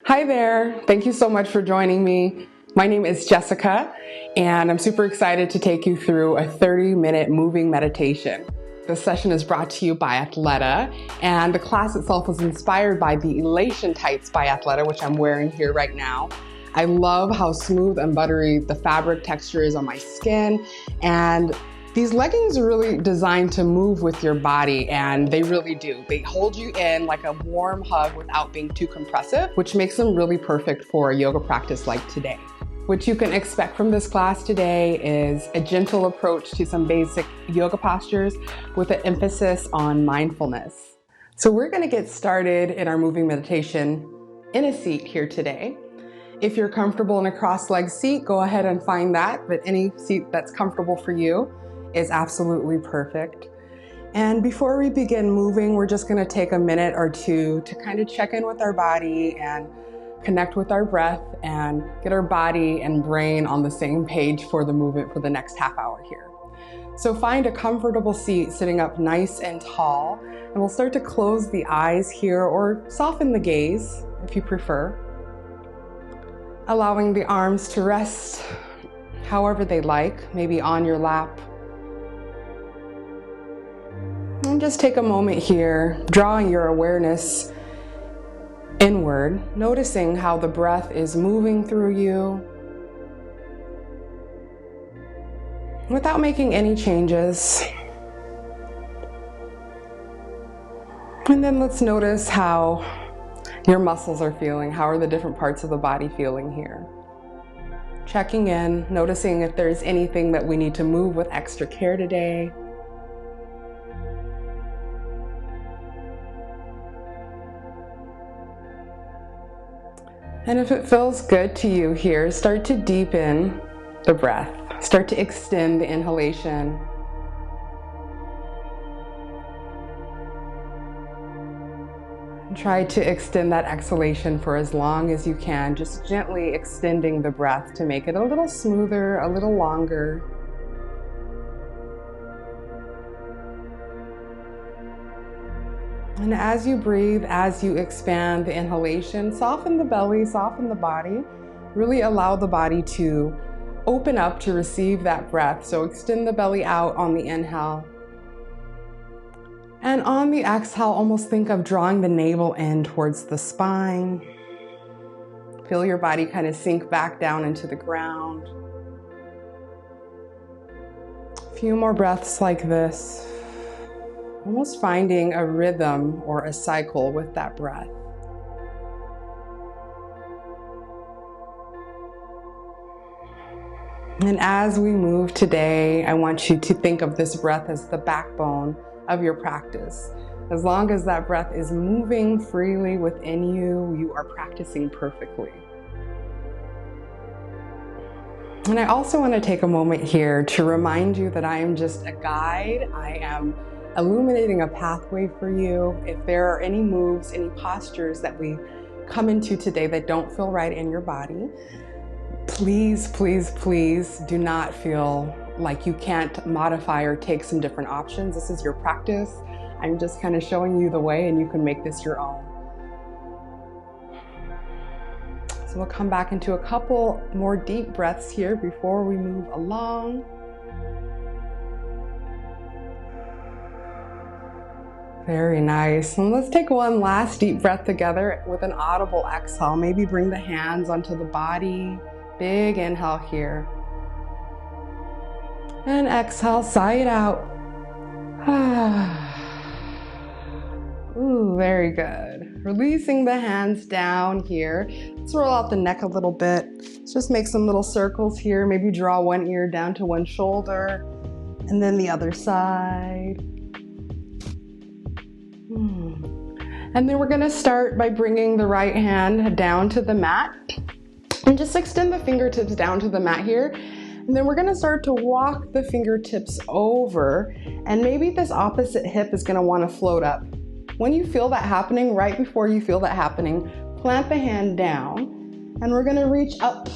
Hi there. Thank you so much for joining me. My name is Jessica, and I'm super excited to take you through a 30-minute moving meditation. This session is brought to you by Athleta, and the class itself was inspired by the Elation Tights by Athleta, which I'm wearing here right now. I love how smooth and buttery the fabric texture is on my skin, and these leggings are really designed to move with your body, and they really do. They hold you in like a warm hug without being too compressive, which makes them really perfect for a yoga practice like today. What you can expect from this class today is a gentle approach to some basic yoga postures with an emphasis on mindfulness. So we're going to get started in our moving meditation in a seat here today. If you're comfortable in a cross-legged seat, go ahead and find that, but any seat that's comfortable for you is absolutely perfect. And before we begin moving, we're just going to take a minute or two to kind of check in with our body and connect with our breath and get our body and brain on the same page for the movement for the next half hour here. So find a comfortable seat sitting up nice and tall, and we'll start to close the eyes here or soften the gaze if you prefer. Allowing the arms to rest however they like, maybe on your lap. And just take a moment here, drawing your awareness inward, noticing how the breath is moving through you without making any changes. And then let's notice how your muscles are feeling. How are the different parts of the body feeling here? Checking in, noticing if there's anything that we need to move with extra care today. And if it feels good to you here, start to deepen the breath. Start to extend the inhalation. And try to extend that exhalation for as long as you can, just gently extending the breath to make it a little smoother, a little longer. And as you breathe, as you expand the inhalation, soften the belly, soften the body. Really allow the body to open up to receive that breath. So extend the belly out on the inhale. And on the exhale, almost think of drawing the navel in towards the spine. Feel your body kind of sink back down into the ground. A few more breaths like this. Almost finding a rhythm or a cycle with that breath. And as we move today, I want you to think of this breath as the backbone of your practice. As long as that breath is moving freely within you, you are practicing perfectly. And I also want to take a moment here to remind you that I am just a guide. I am illuminating a pathway for you. If there are any moves, any postures that we come into today that don't feel right in your body, please, please, please do not feel like you can't modify or take some different options. This is your practice. I'm just kind of showing you the way, and you can make this your own. So we'll come back into a couple more deep breaths here before we move along. Very nice. And let's take one last deep breath together with an audible exhale. Maybe bring the hands onto the body. Big inhale here. And exhale, sigh it out. Ooh, very good. Releasing the hands down here. Let's roll out the neck a little bit. Let's just make some little circles here. Maybe draw one ear down to one shoulder, and then the other side. And then we're going to start by bringing the right hand down to the mat. And just extend the fingertips down to the mat here. And then we're going to start to walk the fingertips over. And maybe this opposite hip is going to want to float up. When you feel that happening, right before you feel that happening, plant the hand down. And we're going to reach up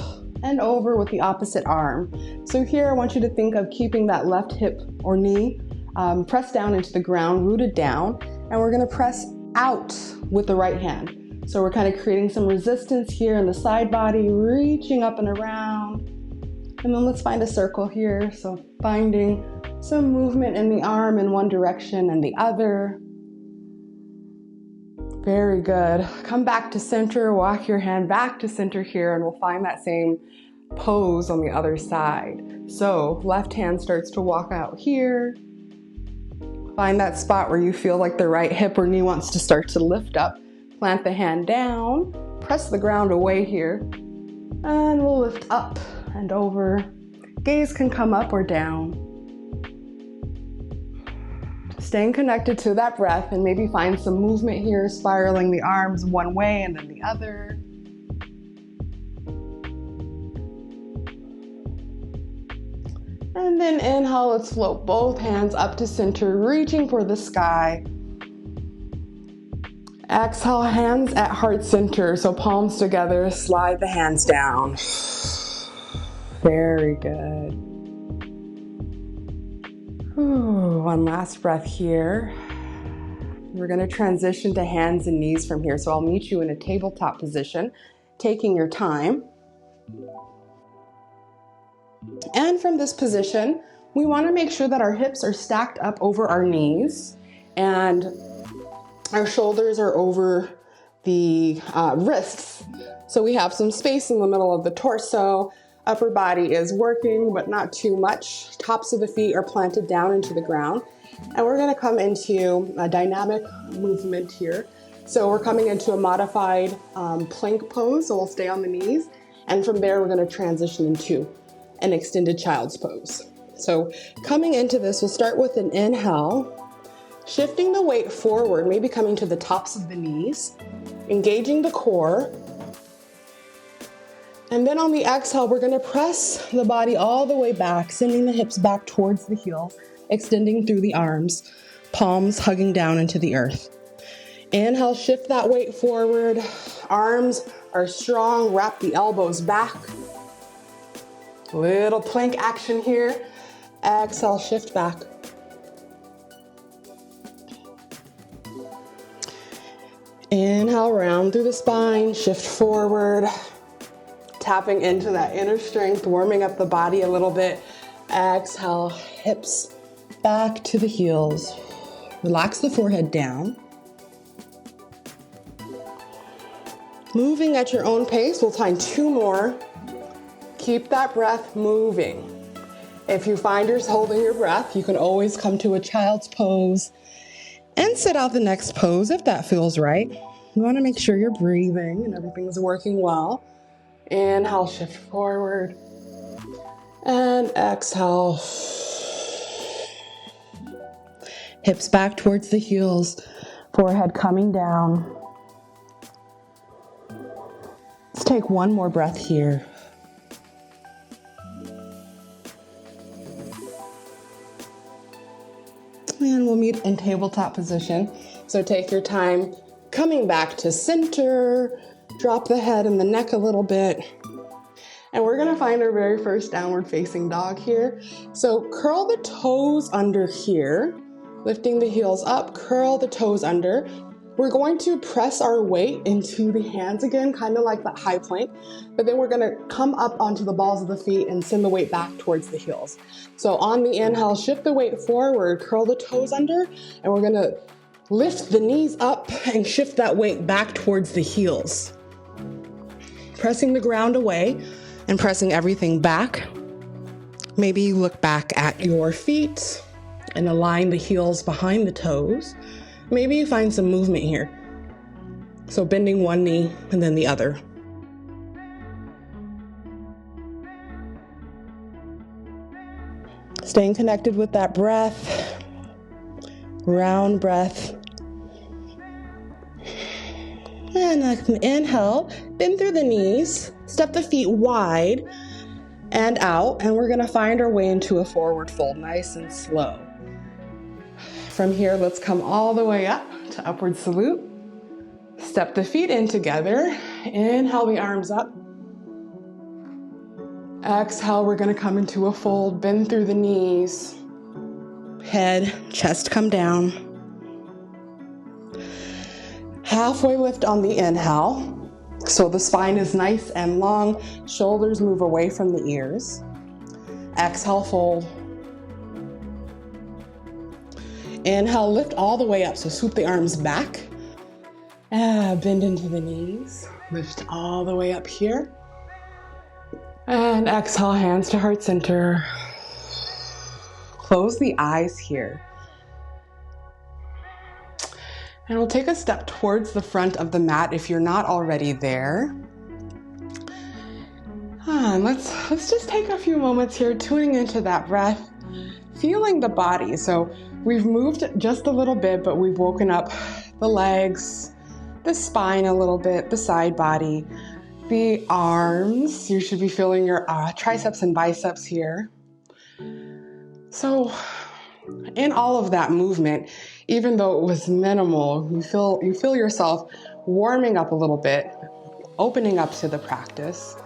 and over with the opposite arm. So here I want you to think of keeping that left hip or knee pressed down into the ground, rooted down. And we're going to press out with the right hand. So we're kind of creating some resistance here in the side body, reaching up and around. And then let's find a circle here. So finding some movement in the arm in one direction and the other. Very good. Come back to center, walk your hand back to center here, and we'll find that same pose on the other side. So left hand starts to walk out here. Find that spot where you feel like the right hip or knee wants to start to lift up. Plant the hand down, press the ground away here, and we'll lift up and over. Gaze can come up or down. Staying connected to that breath, and maybe find some movement here, spiraling the arms one way and then the other. And then inhale, let's float both hands up to center, reaching for the sky. Exhale, hands at heart center, so palms together, slide the hands down. Very good. One last breath here. We're going to transition to hands and knees from here. So I'll meet you in a tabletop position, taking your time. And from this position, we want to make sure that our hips are stacked up over our knees and our shoulders are over the wrists. So we have some space in the middle of the torso. Upper body is working, but not too much. Tops of the feet are planted down into the ground. And we're going to come into a dynamic movement here. So we're coming into a modified plank pose. So we'll stay on the knees. And from there, we're going to transition into an extended child's pose. So coming into this, we'll start with an inhale, shifting the weight forward, maybe coming to the tops of the knees, engaging the core. And then on the exhale, we're going to press the body all the way back, sending the hips back towards the heels, extending through the arms, palms hugging down into the earth. Inhale, shift that weight forward. Arms are strong, wrap the elbows back. Little plank action here. Exhale, shift back. Inhale, round through the spine, shift forward. Tapping into that inner strength, warming up the body a little bit. Exhale, hips back to the heels. Relax the forehead down. Moving at your own pace, we'll find 2 more. Keep that breath moving. If you find yourself holding your breath, you can always come to a child's pose and sit out the next pose if that feels right. You want to make sure you're breathing and everything's working well. Inhale, shift forward, and exhale. Hips back towards the heels, forehead coming down. Let's take one more breath here. And we'll meet in tabletop position. So take your time coming back to center. Drop the head and the neck a little bit. And we're gonna find our very first downward facing dog here. So curl the toes under here, lifting the heels up, curl the toes under. We're going to press our weight into the hands again, kind of like that high plank, but then we're gonna come up onto the balls of the feet and send the weight back towards the heels. So on the inhale, shift the weight forward, curl the toes under, and we're gonna lift the knees up and shift that weight back towards the heels. Pressing the ground away and pressing everything back. Maybe you look back at your feet and align the heels behind the toes. Maybe you find some movement here. So bending one knee and then the other. Staying connected with that breath. Round breath. And inhale, bend through the knees, step the feet wide and out, and we're gonna find our way into a forward fold, nice and slow. From here, let's come all the way up to upward salute. Step the feet in together, inhale the arms up. Exhale, we're gonna come into a fold, bend through the knees. Head, chest come down. Halfway lift on the inhale. So the spine is nice and long, shoulders move away from the ears. Exhale, fold. Inhale, lift all the way up, so swoop the arms back. Bend into the knees, lift all the way up here. And exhale, hands to heart center. Close the eyes here. And we'll take a step towards the front of the mat if you're not already there. And let's just take a few moments here, tuning into that breath, feeling the body. So we've moved just a little bit, but we've woken up the legs, the spine a little bit, the side body, the arms. You should be feeling your triceps and biceps here. So in all of that movement, even though it was minimal, you feel yourself warming up a little bit, opening up to the practice.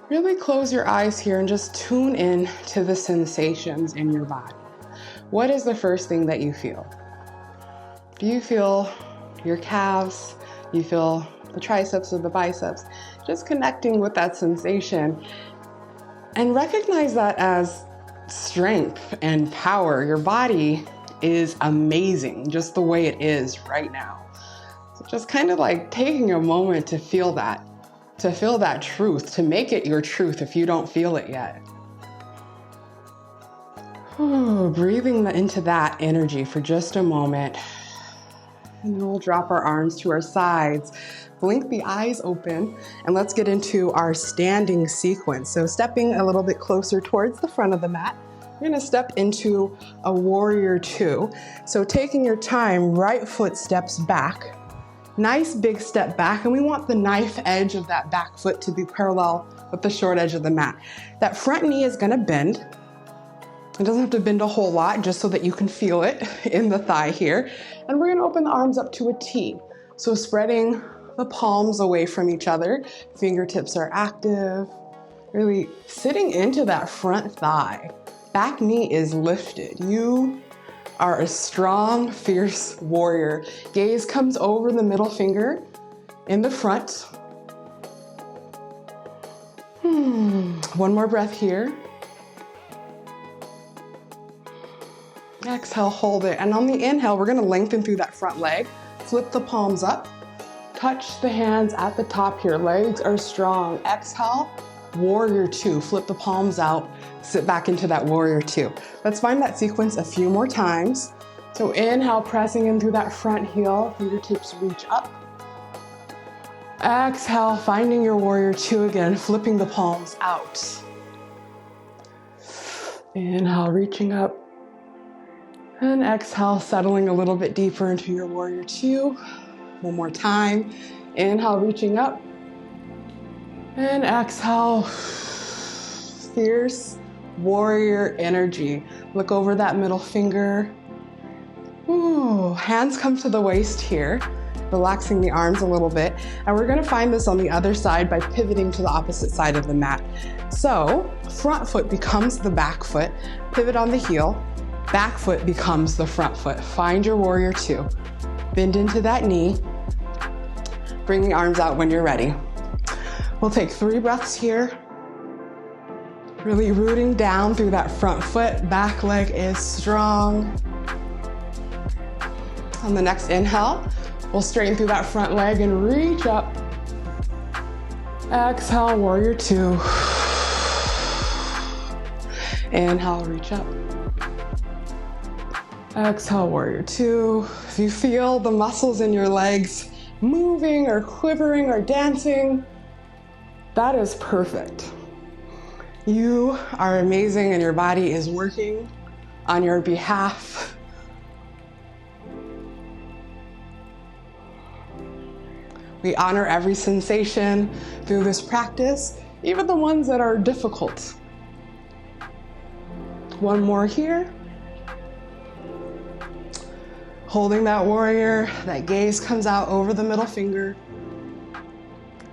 Really close your eyes here and just tune in to the sensations in your body. What is the first thing that you feel? Do you feel your calves? Do you feel the triceps or the biceps? Just connecting with that sensation and recognize that as strength and power. Your body is amazing just the way it is right now. So just kind of like taking a moment to feel that truth, to make it your truth if you don't feel it yet. Breathing into that energy for just a moment. And then we'll drop our arms to our sides, blink the eyes open, and let's get into our standing sequence. So stepping a little bit closer towards the front of the mat, you're gonna step into a warrior two. So taking your time, right foot steps back. Nice big step back, and we want the knife edge of that back foot to be parallel with the short edge of the mat. That front knee is gonna bend. It doesn't have to bend a whole lot, just so that you can feel it in the thigh here. And we're gonna open the arms up to a T. So spreading the palms away from each other, fingertips are active, really sitting into that front thigh. Back knee is lifted. You are a strong, fierce warrior. Gaze comes over the middle finger in the front. One more breath here. Exhale, hold it. And on the inhale, we're gonna lengthen through that front leg. Flip the palms up. Touch the hands at the top here. Legs are strong. Exhale, warrior two. Flip the palms out. Sit back into that warrior two. Let's find that sequence a few more times. So inhale, pressing in through that front heel. Fingertips reach up. Exhale, finding your warrior two again. Flipping the palms out. Inhale, reaching up. And exhale, settling a little bit deeper into your warrior two. One more time. Inhale, reaching up. And exhale, fierce warrior energy. Look over that middle finger. Ooh, hands come to the waist here, relaxing the arms a little bit. And we're gonna find this on the other side by pivoting to the opposite side of the mat. So front foot becomes the back foot, pivot on the heel. Back foot becomes the front foot. Find your warrior two. Bend into that knee. Bring the arms out when you're ready. We'll take 3 breaths here. Really rooting down through that front foot. Back leg is strong. On the next inhale, we'll straighten through that front leg and reach up. Exhale, warrior two. Inhale, reach up. Exhale, warrior two. If you feel the muscles in your legs moving or quivering or dancing, that is perfect. You are amazing and your body is working on your behalf. We honor every sensation through this practice, even the ones that are difficult. One more here. Holding that warrior, that gaze comes out over the middle finger.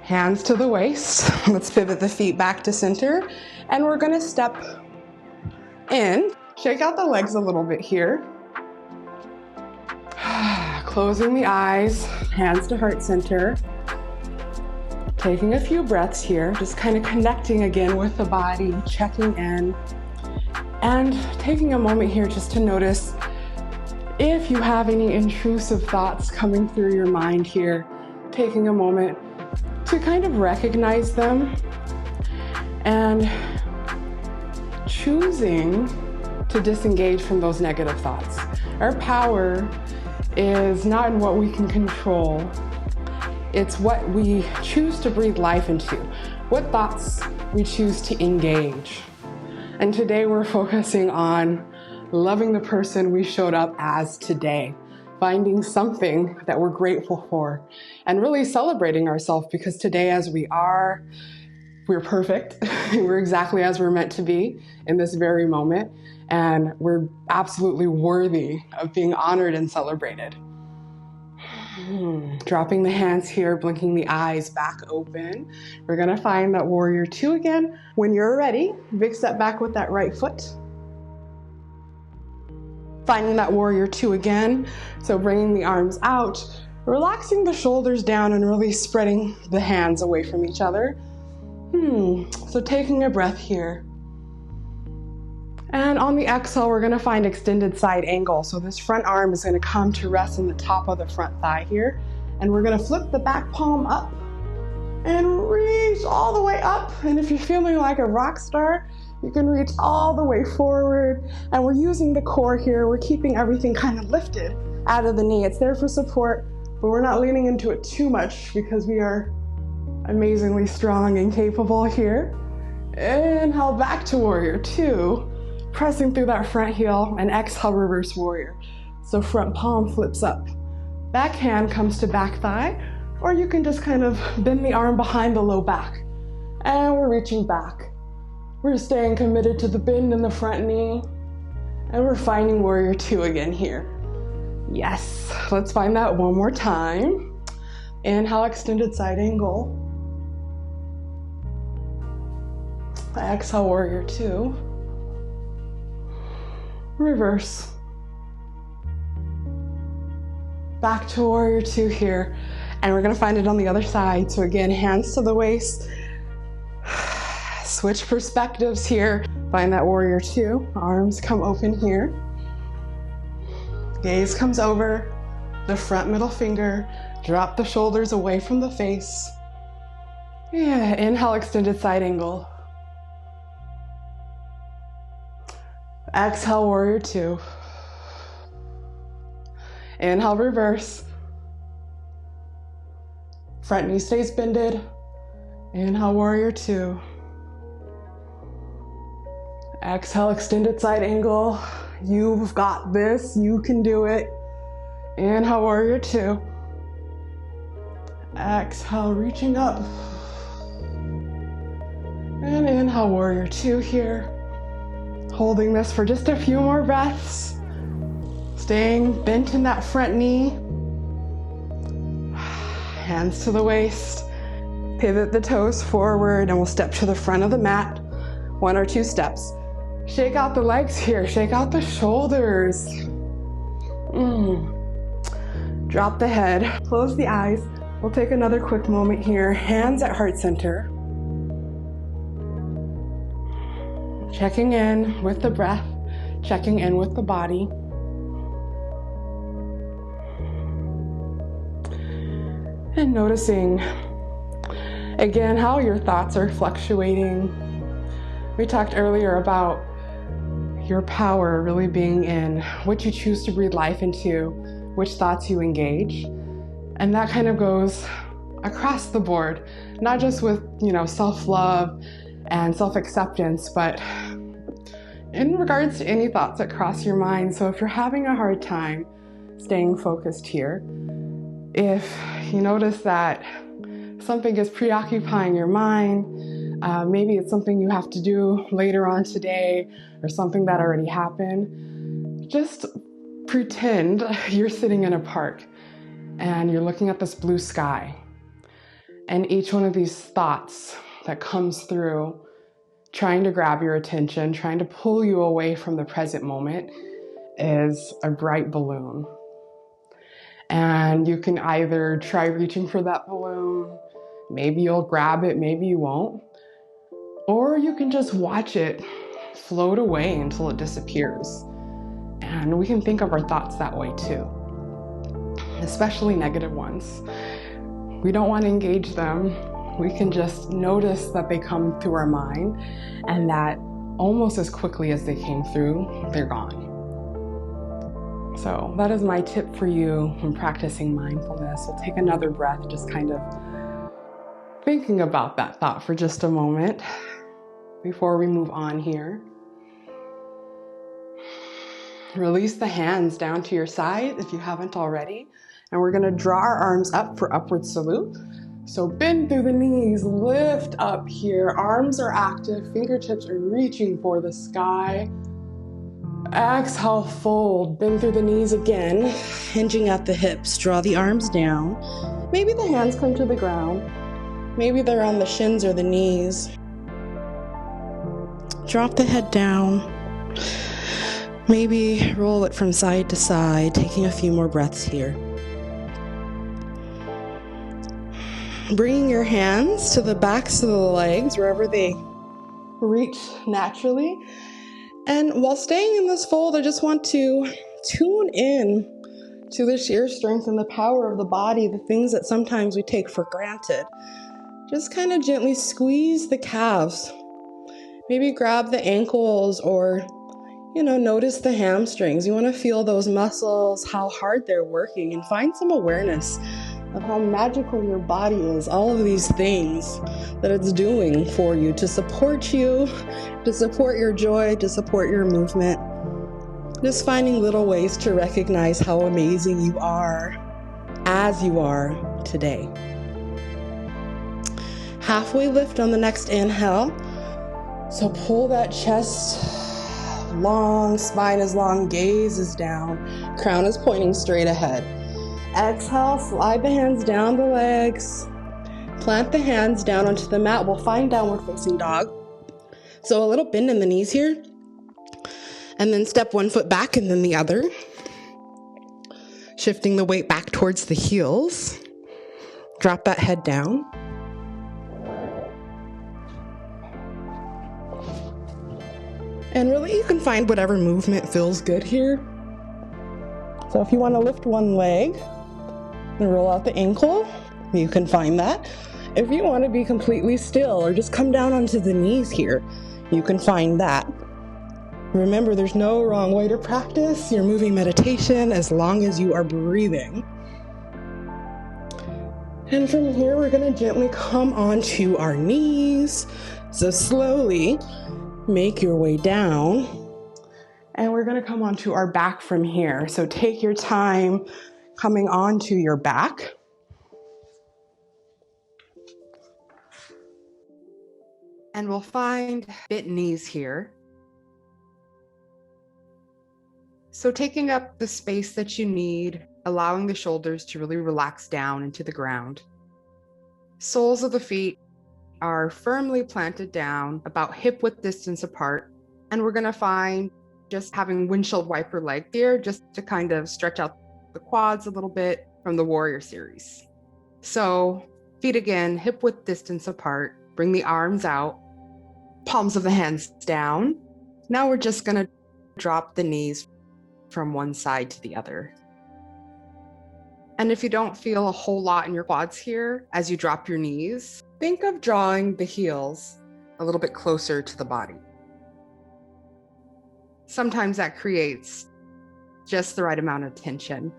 Hands to the waist. Let's pivot the feet back to center. And we're gonna step in. Shake out the legs a little bit here. Closing the eyes, hands to heart center. Taking a few breaths here, just kind of connecting again with the body, checking in, and taking a moment here just to notice if you have any intrusive thoughts coming through your mind here, taking a moment to kind of recognize them and choosing to disengage from those negative thoughts. Our power is not in what we can control. It's what we choose to breathe life into, what thoughts we choose to engage. And today we're focusing on loving the person we showed up as today, finding something that we're grateful for, and really celebrating ourselves, because today as we are, we're perfect. We're exactly as we're meant to be in this very moment, and we're absolutely worthy of being honored and celebrated. Dropping the hands here, blinking the eyes back open. We're gonna find that warrior two again. When you're ready, big step back with that right foot. Finding that warrior two again. So bringing the arms out, relaxing the shoulders down and really spreading the hands away from each other. So taking a breath here. And on the exhale, we're gonna find extended side angle. So this front arm is gonna come to rest on the top of the front thigh here. And we're gonna flip the back palm up and reach all the way up. And if you're feeling like a rock star, you can reach all the way forward. And we're using the core here. We're keeping everything kind of lifted out of the knee. It's there for support, but we're not leaning into it too much because we are amazingly strong and capable here. Inhale back to warrior two. Pressing through that front heel, and exhale, reverse warrior. So front palm flips up. Back hand comes to back thigh, or you can just kind of bend the arm behind the low back. And we're reaching back. We're staying committed to the bend in the front knee. And we're finding warrior two again here. Yes, let's find that one more time. Inhale, extended side angle. Exhale, warrior two. Reverse. Back to warrior two here. And we're gonna find it on the other side. So again, hands to the waist. Switch perspectives here. Find that warrior two. Arms come open here. Gaze comes over. The front middle finger. Drop the shoulders away from the face. Yeah, inhale, extended side angle. Exhale, warrior two. Inhale, reverse. Front knee stays bended. Inhale, warrior two. Exhale, extended side angle. You've got this, you can do it. Inhale, warrior two. Exhale, reaching up. And inhale, warrior two here. Holding this for just a few more breaths. Staying bent in that front knee. Hands to the waist. Pivot the toes forward and we'll step to the front of the mat. One or two steps. Shake out the legs here. Shake out the shoulders. Drop the head. Close the eyes. We'll take another quick moment here. Hands at heart center. Checking in with the breath, checking in with the body. And noticing, again, how your thoughts are fluctuating. We talked earlier about your power really being in what you choose to breathe life into, which thoughts you engage. And that kind of goes across the board, not just with, self-love and self-acceptance, but in regards to any thoughts that cross your mind. So if you're having a hard time staying focused here, if you notice that something is preoccupying your mind, maybe it's something you have to do later on today or something that already happened, just pretend you're sitting in a park and you're looking at this blue sky. And each one of these thoughts that comes through, trying to grab your attention, trying to pull you away from the present moment, is a bright balloon. And you can either try reaching for that balloon, maybe you'll grab it, maybe you won't, or you can just watch it float away until it disappears. And we can think of our thoughts that way too, especially negative ones. We don't want to engage them. We can just notice that they come through our mind and that almost as quickly as they came through, they're gone. So that is my tip for you when practicing mindfulness. We'll take another breath, just kind of thinking about that thought for just a moment before we move on here. Release the hands down to your side if you haven't already. And we're gonna draw our arms up for upward salute. So bend through the knees, lift up here. Arms are active, fingertips are reaching for the sky. Exhale, fold, bend through the knees again, hinging at the hips. Draw the arms down. Maybe the hands come to the ground. Maybe they're on the shins or the knees. Drop the head down. Maybe roll it from side to side, taking a few more breaths here. Bringing your hands to the backs of the legs, wherever they reach naturally. And while staying in this fold, I just want to tune in to the sheer strength and the power of the body, the things that sometimes we take for granted. Just kind of gently squeeze the calves. Maybe grab the ankles or, notice the hamstrings. You want to feel those muscles, how hard they're working, and find some awareness of how magical your body is, all of these things that it's doing for you, to support your joy, to support your movement. Just finding little ways to recognize how amazing you are as you are today. Halfway lift on the next inhale. So pull that chest long, spine is long, gaze is down, crown is pointing straight ahead. Exhale, slide the hands down the legs. Plant the hands down onto the mat. We'll find downward facing dog. So a little bend in the knees here. And then step one foot back and then the other. Shifting the weight back towards the heels. Drop that head down. And really, you can find whatever movement feels good here. So if you want to lift one leg and roll out the ankle, you can find that. If you want to be completely still or just come down onto the knees here, you can find that. Remember, there's no wrong way to practice your moving meditation as long as you are breathing. And from here, we're going to gently come onto our knees. So slowly make your way down. And we're going to come onto our back from here. So take your time coming onto your back. And we'll find bent knees here. So taking up the space that you need, allowing the shoulders to really relax down into the ground. Soles of the feet are firmly planted down, about hip width distance apart. And we're going to find just having windshield wiper leg here, just to kind of stretch out the quads a little bit from the warrior series. So feet again, hip width distance apart. Bring the arms out, palms of the hands down. Now we're just going to drop the knees from one side to the other. And if you don't feel a whole lot in your quads here as you drop your knees, think of drawing the heels a little bit closer to the body. Sometimes that creates just the right amount of tension.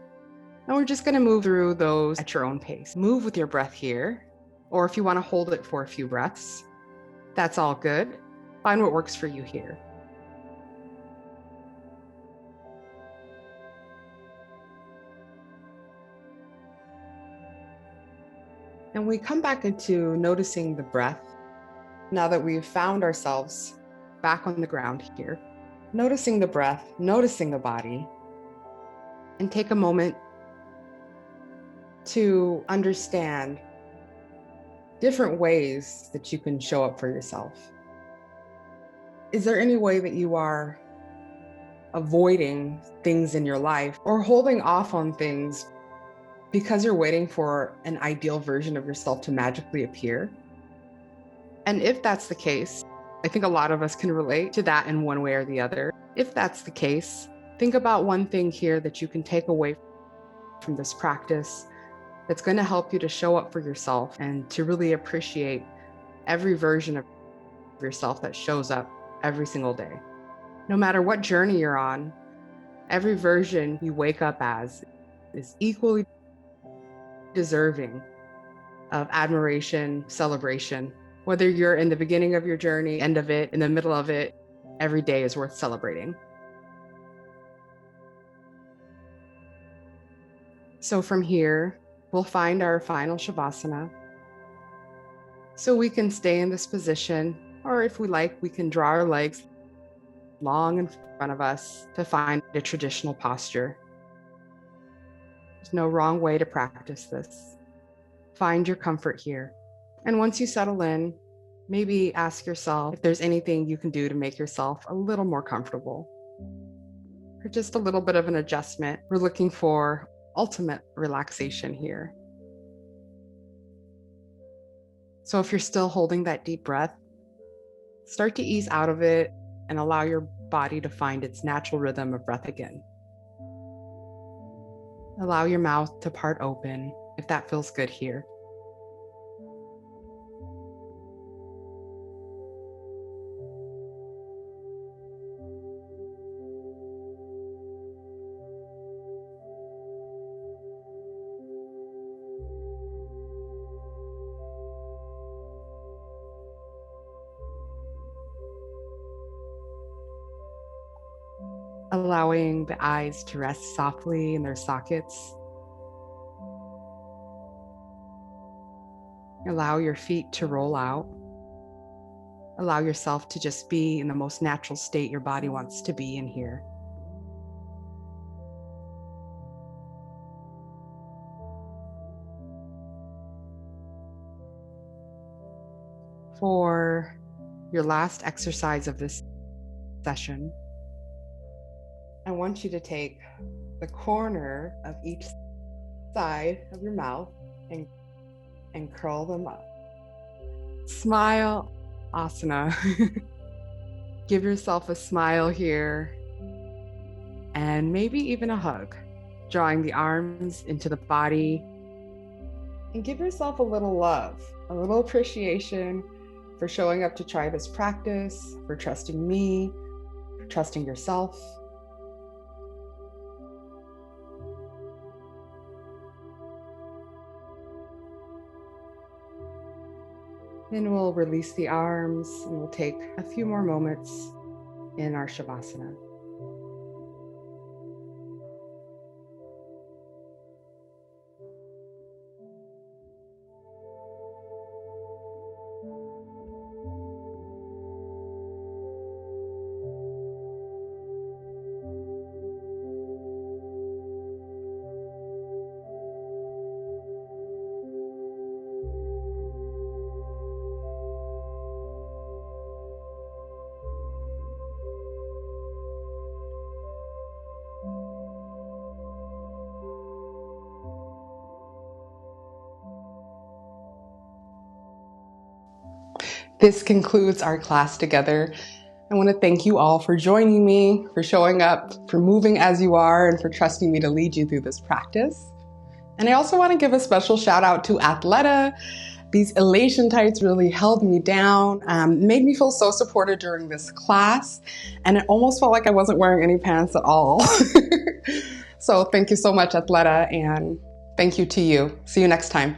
And we're just going to move through those at your own pace. Move with your breath here, or if you want to hold it for a few breaths, that's all good. Find what works for you here. And we come back into noticing the breath. Now that we've found ourselves back on the ground here, noticing the breath, noticing the body, and take a moment to understand different ways that you can show up for yourself. Is there any way that you are avoiding things in your life or holding off on things because you're waiting for an ideal version of yourself to magically appear. And if that's the case, I think a lot of us can relate to that in one way or the other. If that's the case, think about one thing here that you can take away from this practice that's going to help you to show up for yourself and to really appreciate every version of yourself that shows up every single day. No matter what journey you're on, every version you wake up as is equally deserving of admiration, celebration. Whether you're in the beginning of your journey, end of it, in the middle of it, every day is worth celebrating. So from here, we'll find our final Shavasana. So we can stay in this position, or if we like, we can draw our legs long in front of us to find a traditional posture. There's no wrong way to practice this. Find your comfort here. And once you settle in, maybe ask yourself if there's anything you can do to make yourself a little more comfortable. Or just a little bit of an adjustment. We're looking for ultimate relaxation here. So if you're still holding that deep breath, start to ease out of it and allow your body to find its natural rhythm of breath again. Allow your mouth to part open if that feels good here. Allowing the eyes to rest softly in their sockets. Allow your feet to roll out. Allow yourself to just be in the most natural state your body wants to be in here. For your last exercise of this session, I want you to take the corner of each side of your mouth and curl them up. Smile, asana. Give yourself a smile here and maybe even a hug, drawing the arms into the body, and give yourself a little love, a little appreciation for showing up to try this practice, for trusting me, for trusting yourself. Then we'll release the arms and we'll take a few more moments in our Shavasana. This concludes our class together. I want to thank you all for joining me, for showing up, for moving as you are, and for trusting me to lead you through this practice. And I also want to give a special shout out to Athleta. These elation tights really held me down, made me feel so supported during this class, and it almost felt like I wasn't wearing any pants at all. So thank you so much, Athleta, and thank you to you. See you next time.